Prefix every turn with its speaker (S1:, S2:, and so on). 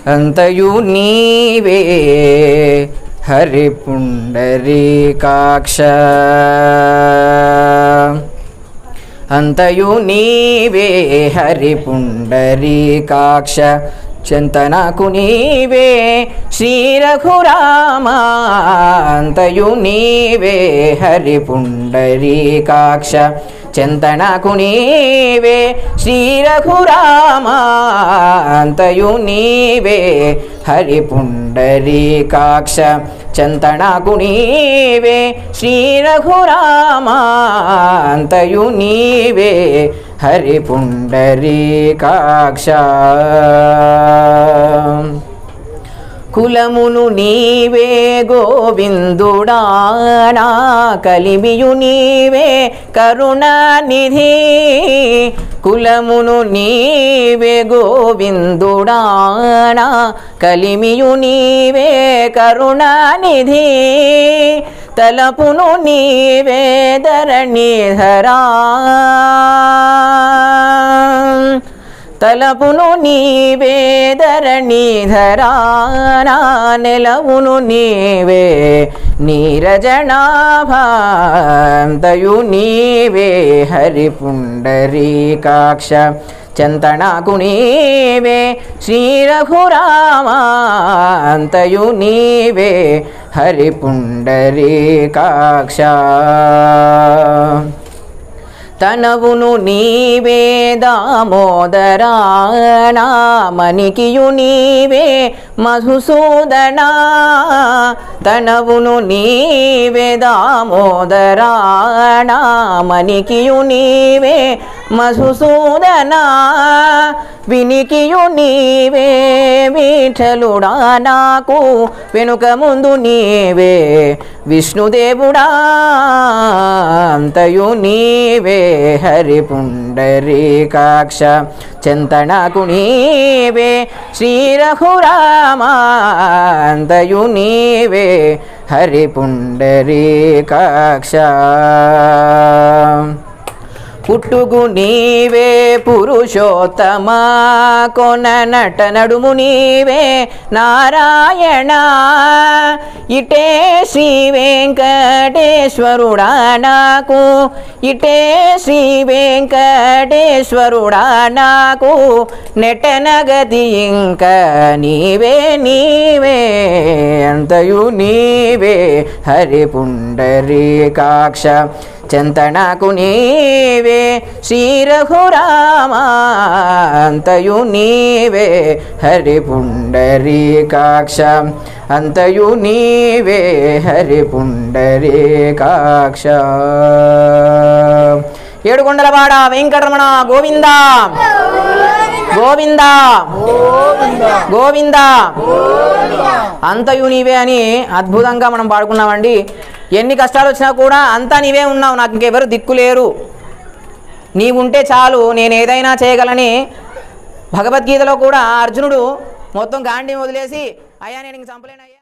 S1: అంతయు నీవే హరి పుండరీకాక్ష అంతయు నీవే హరి పుండరీకాక్ష చింతనకు నీవే శ్రీ రఘురామ అంతయు నీవే హరి పుండరీకాక్ష చింతనకు నీవే శ్రీ రఘురామ అంతయు నీవే హరి పుండరీకాక్ష చింతనకు నీవే శ్రీ రఘురామ అంతయు నీవే హరి పుండరీకాక్ష కులమును నీవే గోవిందుడా నా కలిమియు నీవే కరుణానిధి కులమును నీవే గోవిందుడా నా కలిమియు నీవే కరుణానిధి తలపును నీవే ధరణీధరా తలపును నీవే ధరణీధరా నా నెలవును నీవే నీరజనాభాంతయు నీవే హరి పుండరీకాక్ష చింతనకు నీవే శ్రీ రఘురామ అంతయు నీవే హరి పుండరీకాక్ష తనవును నీవే దామోదరా నామనికియు నీవే మధుసూదనా తనవును నీవే దామోదరా నామనికియు నీవే మధుసూదనా వినికియు నీవే విఠలుడా నాకు వెనుక ముందు నీవే విష్ణుదేవుడా అంతయు నీవే హరి పుండరీకాక్ష చింతనకు నీవే శ్రీ రఘురామ అంతయు నీవే హరి పుండరీకాక్ష పుట్టుగు నీవే పురుషోత్తమా కొన నట నడుము నీవే నారాయణ ఇటే శ్రీ వెంకటేశ్వరుడా నాకు ఇటే శ్రీ వెంకటేశ్వరుడా నాకు నెటనగతి ఇంక నీవే నీవే అంతయు నీవే హరి పుండరీకాక్ష చింతనకు నీవే శ్రీ రఘురామ అంతయు నీవే హరి పుండరీకాక్ష అంతయు నీవే హరి పుండరీకాక్ష ఏడుకొండలవాడ వెంకటరమణ గోవిందా గోవిందా గోవిందా అంతయు నీవే అని అద్భుతంగా మనం పాడుకున్నామండి. ఎన్ని కష్టాలు వచ్చినా కూడా అంతా నీవే ఉన్నావు, నాకు ఇంకెవరు దిక్కులేరు, నీవుంటే చాలు నేను ఏదైనా చేయగలని భగవద్గీతలో కూడా అర్జునుడు మొత్తం గాంధీని వదిలేసి అయ్యా నేను ఇంక చంపలేనయ్యా